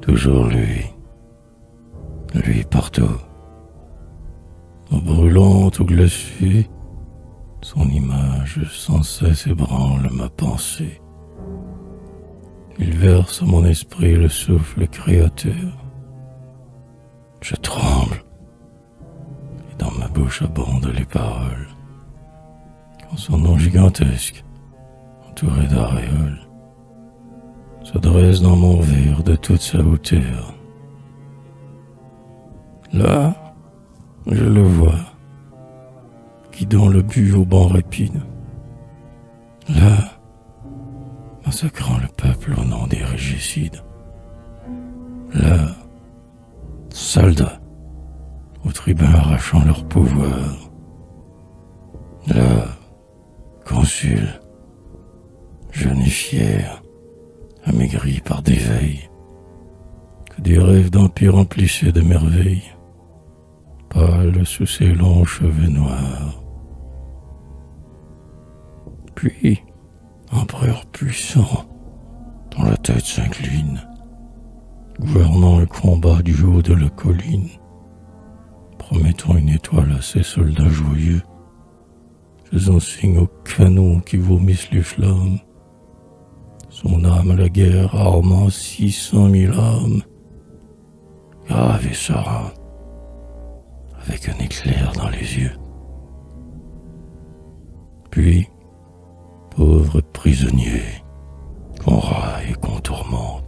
Toujours lui partout. En brûlant ou glacé, son image sans cesse ébranle ma pensée. Il verse à mon esprit le souffle créateur. Je tremble, et dans ma bouche abondent les paroles. Quand son nom gigantesque, entouré d'auréoles, se dresse dans mon verre de toute sa hauteur. Là, je le vois, guidant le but au banc rapide. Là, massacrant le peuple au nom des régicides. Là, soldats, aux tribuns arrachant leur pouvoir. Là, consuls, jeunes et fiers, amaigris par des veilles, que des rêves d'empire emplissaient de merveilles, pâle sous ses longs cheveux noirs. Puis, empereur puissant, dont la tête s'incline, gouvernant le combat du haut de la colline, promettant une étoile à ses soldats joyeux, faisant signe aux canons qui vomissent les flammes, son âme à la guerre armant 600 000 âmes, grave et serein, avec un éclair dans les yeux. Puis, pauvre prisonnier, qu'on raille et qu'on tourmente,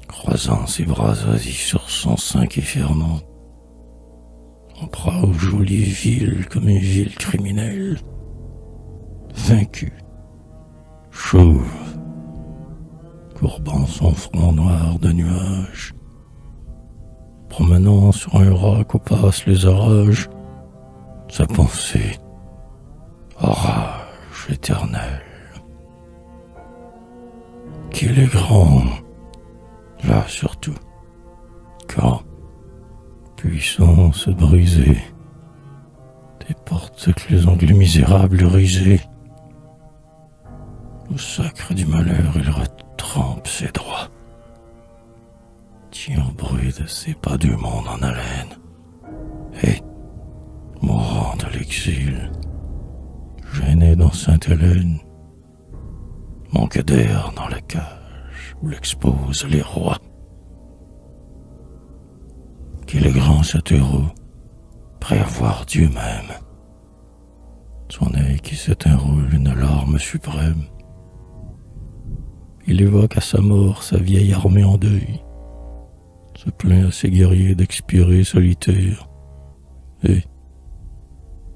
croisant ses bras oisifs sur son sein qui fermente, en proie aux jolies villes comme une ville criminelle, vaincu, chauve, courbant son front noir de nuages, promenant sur un roc où passent les orages, sa pensée, orage éternel. Qu'il est grand, là surtout, quand, puissance brisée, des portes que les ongles misérables risés, au sacre du malheur il retrempe ses droits, tient au bruit de ses pas du monde en haleine, et, mourant de l'exil, gêné dans Sainte-Hélène, manque d'air dans la cage où l'exposent les rois. Qu'il est grand cet héros, prêt à voir Dieu même, son œil qui s'éteint une larme suprême. Il évoque à sa mort sa vieille armée en deuil, se plaint à ses guerriers d'expirer solitaires, et,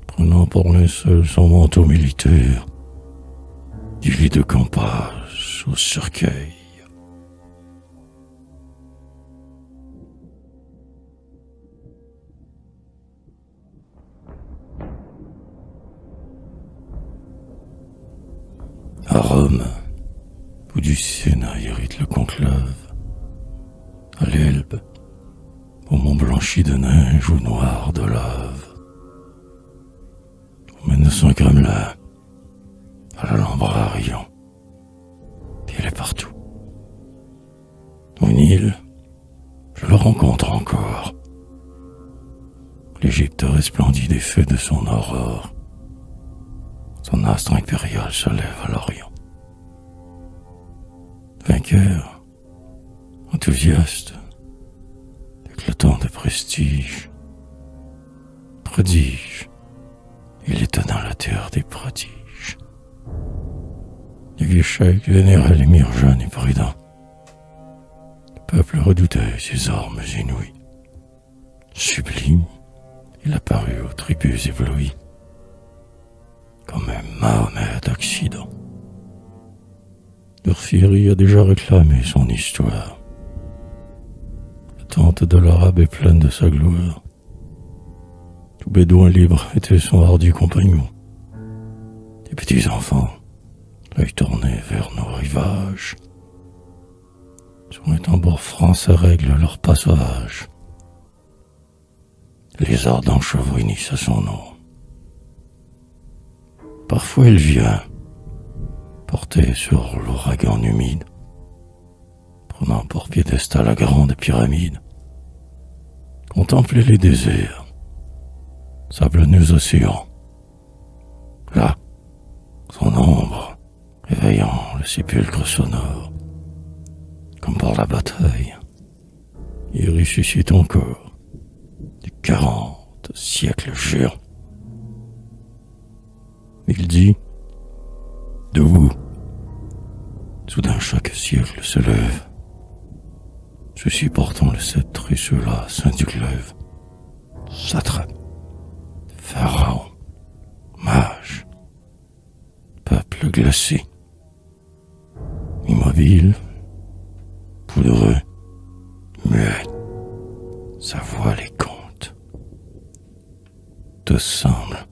prenant pour linceul son manteau militaire, du lit de campasse au cercueil. À Rome, où du Sénat hérite le conclave, à l'Elbe, au mont blanchi de neige ou noir de lave, au menaçant Kremlin, à l'Alhambra à Rion, il est partout. Au Nil, je le rencontre encore. L'Égypte resplendit des feux de son aurore. Son astre impérial se lève à l'Orient. Vainqueur, enthousiaste, éclatant de prestige, prodige, il est dans la terre des prodiges. Du vieux cheikh vénéral émir jeune et prudent, le peuple redoutait ses armes inouïes. Sublime, il apparut aux tribus éblouies, comme un Mahomet d'Occident. Urfiri a déjà réclamé son histoire. La tente de l'Arabe est pleine de sa gloire. Tout bédouin libre était son hardi compagnon. Des petits enfants, l'œil tourné vers nos rivages, sur les tambours français règlent leur pas sauvage. Les ardents chevaux unissent à son nom. Parfois il vient, porté sur l'ouragan humide, prenant pour piédestal la grande pyramide, contemplait les déserts, sablonneux océans. Là, son ombre, éveillant le sépulcre sonore, comme par la bataille, il ressuscite encore des 40 siècles géants. Il dit, debout, soudain chaque siècle se lève, ceux-ci portant le sceptre et ceux-là saints du glaive, satrape, pharaon, mage, peuple glacé, immobile, poudreux, muet, sa voix les compte. Tous semblent,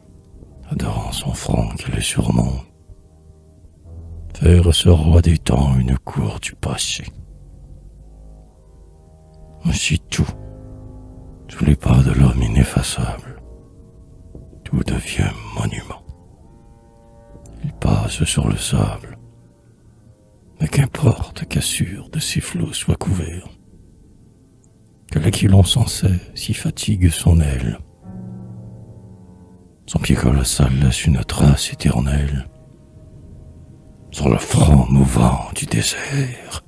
adorant son front qui les surmonte, faire ce roi des temps une cour du passé. Ainsi tout, sous les pas de l'homme ineffaçable, tout devient monument. Il passe sur le sable, mais qu'importe qu'assure de ses flots soit couvert, que l'aquilon sans cesse s'y fatigue son aile. Son pied colossal laisse une trace éternelle sur le front mouvant du désert.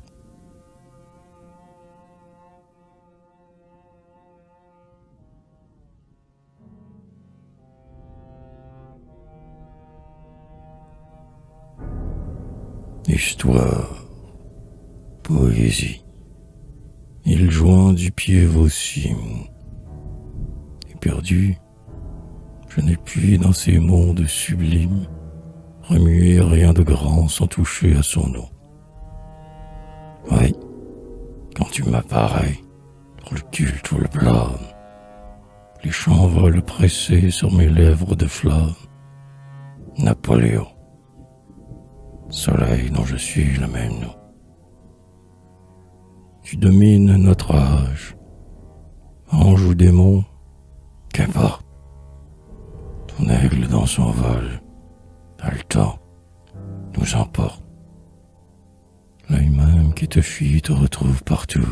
Histoire, poésie, il joint du pied vos cimes. Éperdu, je n'ai pu dans ces mondes sublimes remuer rien de grand sans toucher à son eau. Oui, quand tu m'apparais, dans le culte ou le blâme, les chants volent pressés sur mes lèvres de flamme. Napoléon, soleil dont je suis le même nom. Tu domines notre âge, ange ou démon, qu'importe. Ton aigle dans son vol, haletant, nous emporte. L'œil même qui te fuit te retrouve partout.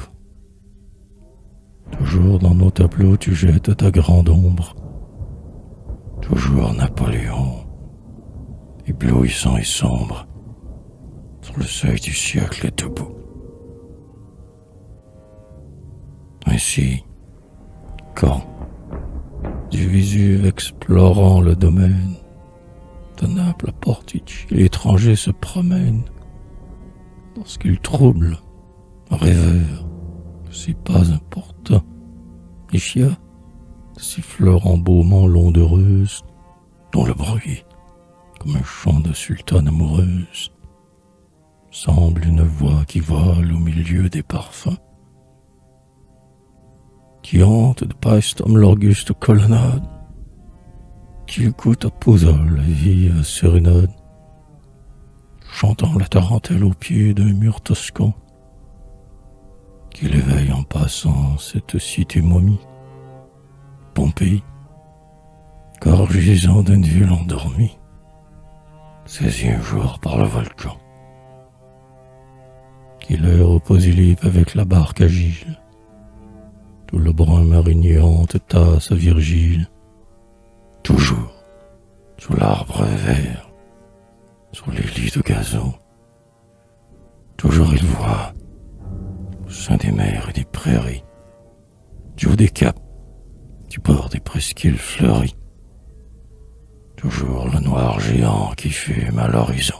Toujours dans nos tableaux tu jettes ta grande ombre. Toujours Napoléon, éblouissant et sombre, sur le seuil du siècle debout. Ainsi, quand, du Vésuve explorant le domaine, de Naples à Portici, l'étranger se promène, lorsqu'il trouble, rêveur, que c'est pas important, les chiens, siffleur embaumant l'onde heureuse, dont le bruit, comme un chant de sultane amoureuse, semble une voix qui vole au milieu des parfums, qui hante de Paestum l'auguste colonnade, qui écoute à Pozzol la vie sérénade, chantant la tarentelle au pied d'un mur toscan, qui l'éveille en passant cette cité momie, Pompéi, corps gisant d'une ville endormie, saisi un jour par le volcan, qui l'heure au Posilip avec la barque agile, tout le brun marinier hante tasse Virgile, toujours sous l'arbre vert, sur les lits de gazon, toujours il voit, au sein des mers et des prairies, du haut des caps, du bord des presqu'îles fleuries, toujours le noir géant qui fume à l'horizon.